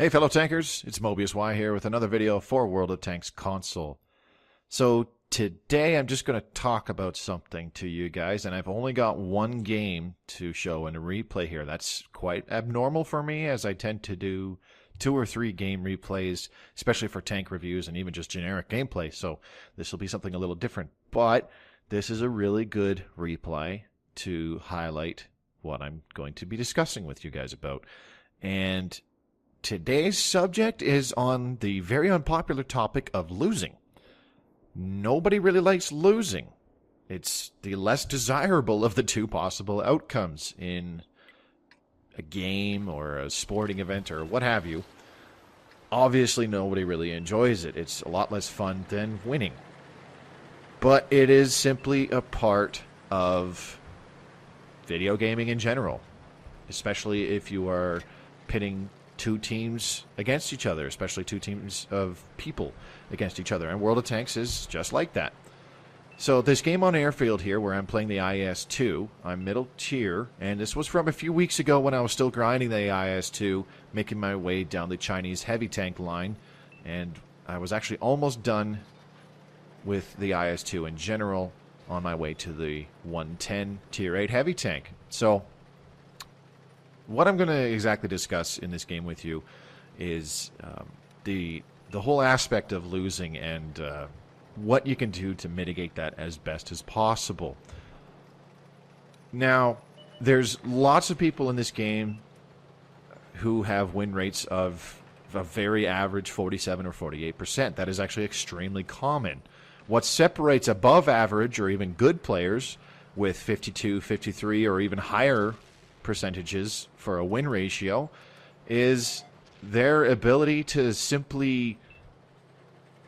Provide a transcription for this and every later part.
Hey fellow tankers, it's Mobius Y here with another video for World of Tanks console. So today I'm just going to talk about something to you guys, and I've only got one game to show in a replay here. That's quite abnormal for me, as I tend to do 2 or 3 game replays, especially for tank reviews and even just generic gameplay. So this will be something a little different, but this is a really good replay to highlight what I'm going to be discussing with you guys about. And today's subject is on the very unpopular topic of losing. Nobody really likes losing. It's the less desirable of the two possible outcomes in a game or a sporting event or what have you. Obviously, nobody really enjoys it. It's a lot less fun than winning. But it is simply a part of video gaming in general, especially if you are pitting 2 teams against each other, especially 2 teams of people against each other. And World of Tanks is just like that. So this game on Airfield here, where I'm playing the IS-2, I'm middle tier, and this was from a few weeks ago when I was still grinding the IS-2, making my way down the Chinese heavy tank line, and I was actually almost done with the IS-2 in general on my way to the 110 tier 8 heavy tank. So what I'm going to exactly discuss in this game with you is the whole aspect of losing and what you can do to mitigate that as best as possible. Now, there's lots of people in this game who have win rates of a very average 47 or 48%. That is actually extremely common. What separates above average or even good players with 52, 53, or even higher percentages for a win ratio is their ability to simply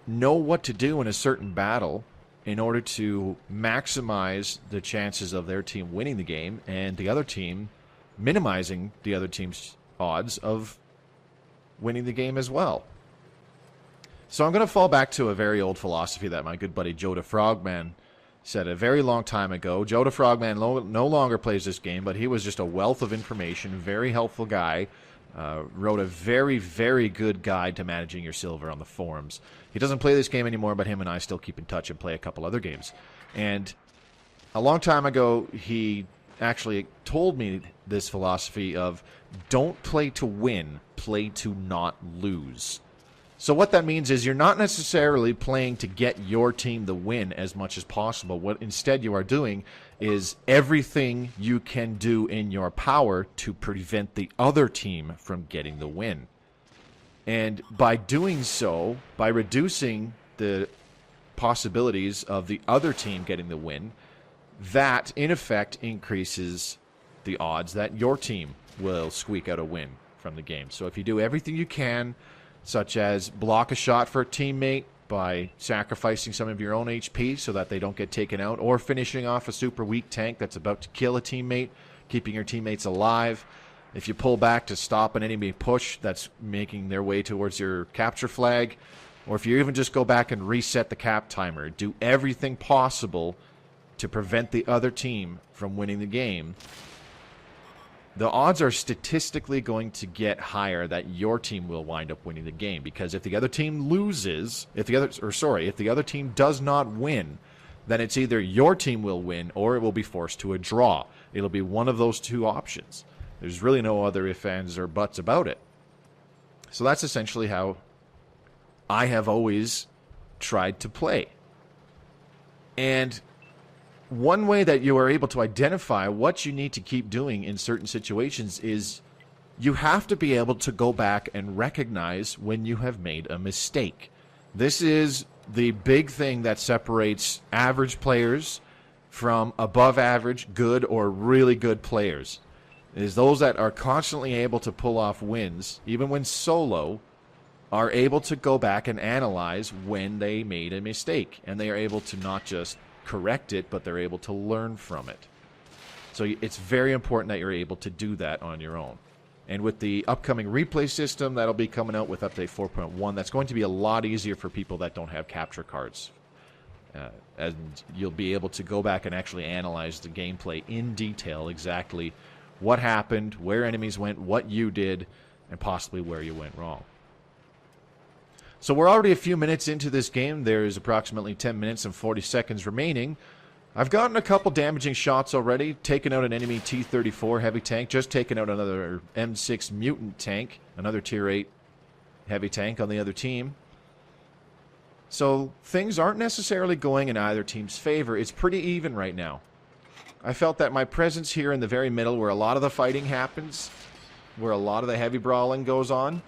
know what to do in a certain battle in order to maximize the chances of their team winning the game and the other team minimizing the other team's odds of winning the game as well. So I'm going to fall back to a very old philosophy that my good buddy Joe the Frogman said a very long time ago. Joe the Frogman no longer plays this game, but he was just a wealth of information, very helpful guy. Wrote a very, very good guide to managing your silver on the forums. He doesn't play this game anymore, but him and I still keep in touch and play a couple other games. And a long time ago, he actually told me this philosophy of don't play to win, play to not lose. So what that means is you're not necessarily playing to get your team the win as much as possible. What instead you are doing is everything you can do in your power to prevent the other team from getting the win. And by doing so, by reducing the possibilities of the other team getting the win, that in effect increases the odds that your team will squeak out a win from the game. So if you do everything you can, such as block a shot for a teammate by sacrificing some of your own HP so that they don't get taken out, or finishing off a super weak tank that's about to kill a teammate, keeping your teammates alive. If you pull back to stop an enemy push that's making their way towards your capture flag, or if you even just go back and reset the cap timer, do everything possible to prevent the other team from winning the game, the odds are statistically going to get higher that your team will wind up winning the game. Because if the other team loses, if the other team does not win, then it's either your team will win or it will be forced to a draw. It'll be one of those 2 options. There's really no other ifs, ands, or buts about it. So that's essentially how I have always tried to play. And one way that you are able to identify what you need to keep doing in certain situations is you have to be able to go back and recognize when you have made a mistake. This is the big thing that separates average players from above average, good, or really good players. It is those that are constantly able to pull off wins, even when solo, are able to go back and analyze when they made a mistake. And they are able to not just correct it, but they're able to learn from it. So it's very important that you're able to do that on your own. And with the upcoming replay system that'll be coming out with update 4.1, that's going to be a lot easier for people that don't have capture cards. And you'll be able to go back and actually analyze the gameplay in detail, exactly what happened, where enemies went, what you did, and possibly where you went wrong. So we're already a few minutes into this game. There's approximately 10 minutes and 40 seconds remaining. I've gotten a couple damaging shots already, taken out an enemy T-34 heavy tank, just taken out another M6 mutant tank, another tier 8 heavy tank on the other team. So things aren't necessarily going in either team's favor. It's pretty even right now. I felt that my presence here in the very middle, where a lot of the fighting happens, where a lot of the heavy brawling goes on,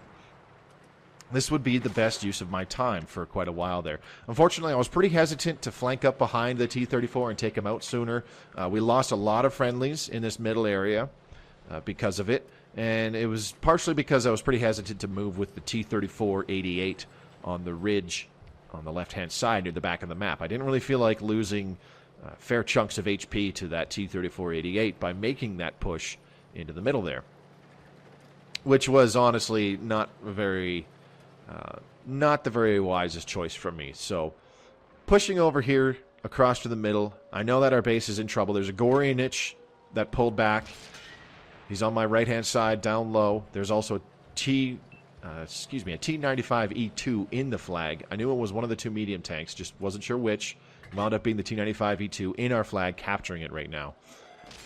this would be the best use of my time for quite a while there. Unfortunately, I was pretty hesitant to flank up behind the T-34 and take him out sooner. We lost a lot of friendlies in this middle area because of it, and it was partially because I was pretty hesitant to move with the T-34-88 on the ridge on the left-hand side near the back of the map. I didn't really feel like losing fair chunks of HP to that T-34-88 by making that push into the middle there, which was honestly not the very wisest choice from me. So pushing over here across to the middle, I know that our base is in trouble. There's a Gorianich that pulled back. He's on my right-hand side down low. There's also a T-95E2 in the flag. I knew it was one of the two medium tanks, just wasn't sure which. Wound up being the T-95E2 in our flag, capturing it right now.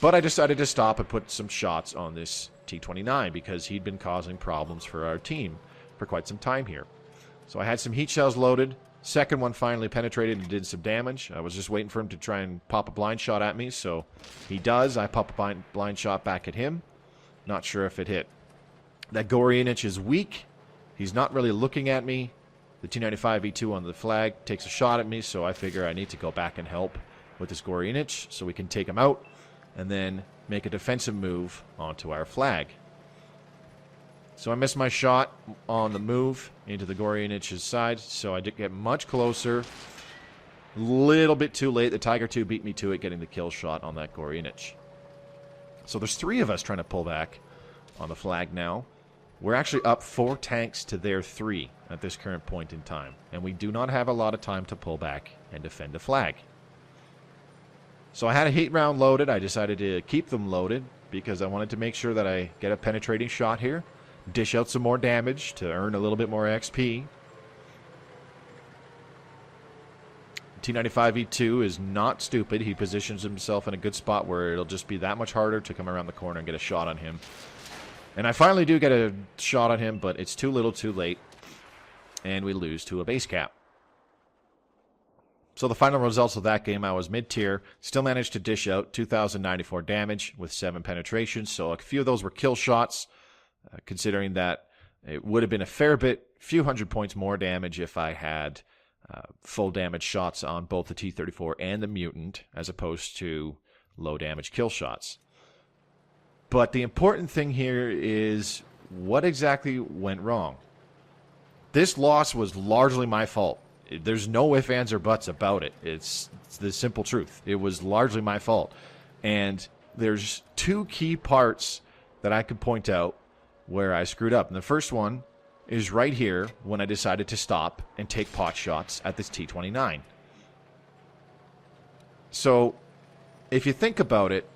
But I decided to stop and put some shots on this T-29 because he'd been causing problems for our team for quite some time here. So I had some heat shells loaded. Second one finally penetrated and did some damage. I was just waiting for him to try and pop a blind shot at me, so he does. I pop a blind shot back at him. Not sure if it hit. That Gorianich is weak. He's not really looking at me. The T-95E2 on the flag takes a shot at me, so I figure I need to go back and help with this Gorianich so we can take him out and then make a defensive move onto our flag. So I missed my shot on the move into the Gorianich's side, so I did get much closer. A little bit too late. The Tiger II beat me to it, getting the kill shot on that Gorianich. So there's three of us trying to pull back on the flag now. We're actually up 4 tanks to their 3 at this current point in time, and we do not have a lot of time to pull back and defend the flag. So I had a heat round loaded. I decided to keep them loaded because I wanted to make sure that I get a penetrating shot here, dish out some more damage to earn a little bit more XP. T-95E2 is not stupid. He positions himself in a good spot where it'll just be that much harder to come around the corner and get a shot on him. And I finally do get a shot on him, but it's too little too late, and we lose to a base cap. So the final results of that game, I was mid-tier, still managed to dish out 2,094 damage with 7 penetrations, so a few of those were kill shots, considering that it would have been a fair bit, few hundred points more damage if I had full damage shots on both the T-34 and the Mutant, as opposed to low damage kill shots. But the important thing here is what exactly went wrong. This loss was largely my fault. There's no ifs, ands, or buts about it. It's the simple truth. It was largely my fault. And there's 2 key parts that I could point out where I screwed up. And the first one is right here when I decided to stop and take pot shots at this T-29. So if you think about it,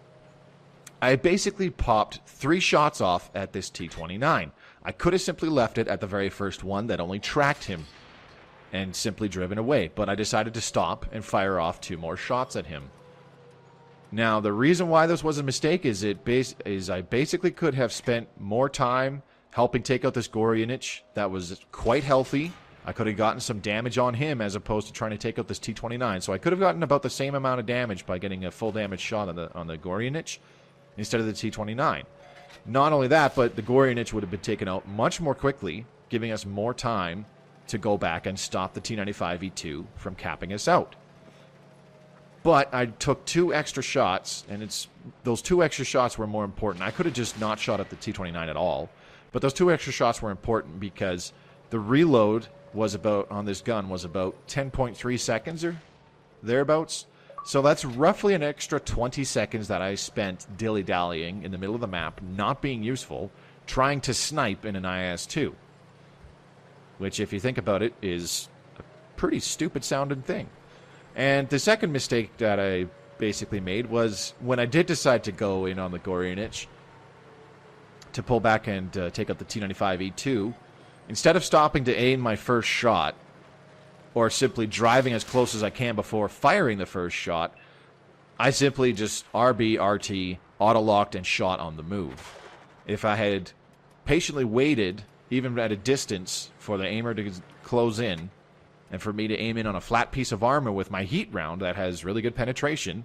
I basically popped 3 shots off at this T-29. I could have simply left it at the very first one that only tracked him and simply driven away, but I decided to stop and fire off 2 more shots at him. Now, the reason why this was a mistake is I basically could have spent more time helping take out this Gorianich that was quite healthy. I could have gotten some damage on him as opposed to trying to take out this T-29. So I could have gotten about the same amount of damage by getting a full damage shot on the Gorianich instead of the T-29. Not only that, but the Gorianich would have been taken out much more quickly, giving us more time to go back and stop the T-95E2 from capping us out. But I took 2 extra shots, and those 2 extra shots were more important. I could have just not shot at the T-29 at all, but those 2 extra shots were important because the reload on this gun was about 10.3 seconds or thereabouts. So that's roughly an extra 20 seconds that I spent dilly-dallying in the middle of the map, not being useful, trying to snipe in an IS-2. Which, if you think about it, is a pretty stupid-sounding thing. And the second mistake that I basically made was when I did decide to go in on the Gorianich to pull back and take out the T95E2, instead of stopping to aim my first shot, or simply driving as close as I can before firing the first shot, I simply just RB, RT, auto-locked, and shot on the move. If I had patiently waited, even at a distance, for the aimer to close in, and for me to aim in on a flat piece of armor with my heat round that has really good penetration,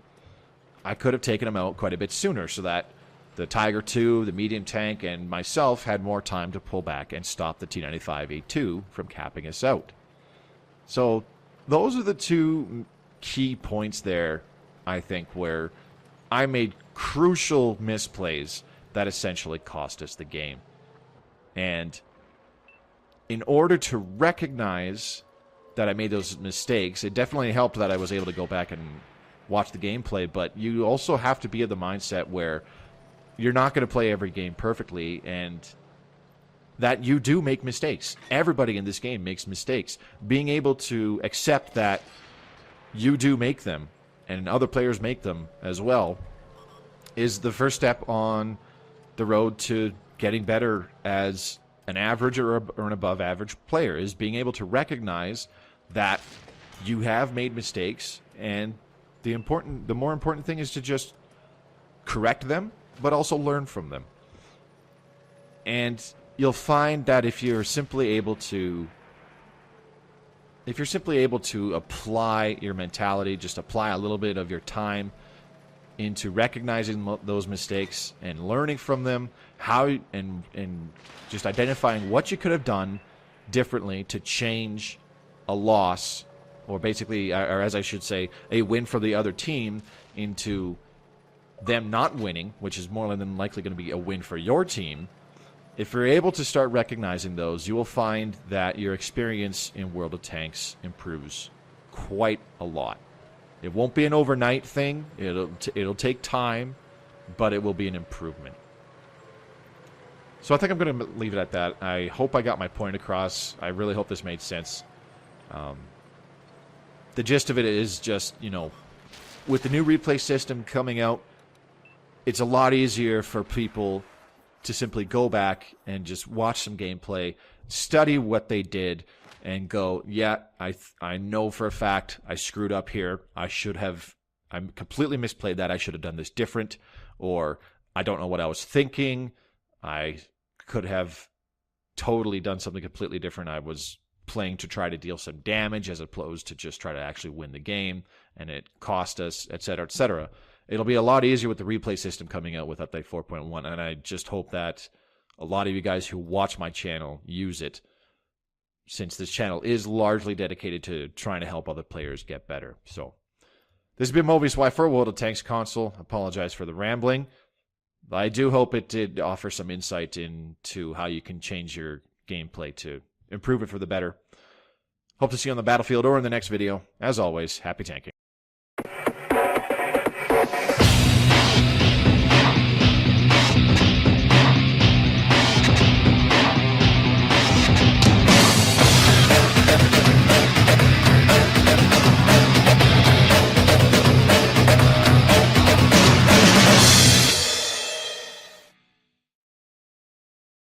I could have taken him out quite a bit sooner, so that the Tiger II, the medium tank, and myself had more time to pull back and stop the T95A2 from capping us out. So those are the two key points there, I think, where I made crucial misplays that essentially cost us the game. And in order to recognize that I made those mistakes, it definitely helped that I was able to go back and watch the gameplay, but you also have to be in the mindset where you're not going to play every game perfectly, and that you do make mistakes. Everybody in this game makes mistakes. Being able to accept that you do make them, and other players make them as well, is the first step on the road to getting better as an average or an above average player, is being able to recognize that you have made mistakes, and the more important thing is to just correct them, but also learn from them. And you'll find that if you're simply able to apply your mentality, just apply a little bit of your time into recognizing those mistakes and learning from them, and just identifying what you could have done differently to change a loss, or basically, or as I should say, a win for the other team, into them not winning, which is more than likely going to be a win for your team. If you're able to start recognizing those, you will find that your experience in World of Tanks improves quite a lot. It won't be an overnight thing. It'll take time, but it will be an improvement. So I think I'm going to leave it at that. I hope I got my point across. I really hope this made sense. The gist of it is just, with the new replay system coming out, it's a lot easier for people to simply go back and just watch some gameplay, study what they did, and go, yeah, I know for a fact I screwed up here. I completely misplayed that. I should have done this different, or I don't know what I was thinking. I could have totally done something completely different. I was playing to try to deal some damage as opposed to just try to actually win the game, and it cost us, etc., etc. It'll be a lot easier with the replay system coming out with Update 4.1, and I just hope that a lot of you guys who watch my channel use it, since this channel is largely dedicated to trying to help other players get better. So, this has been Mobius for World of Tanks console. Apologize for the rambling. I do hope it did offer some insight into how you can change your gameplay to improve it for the better. Hope to see you on the battlefield or in the next video. As always, happy tanking.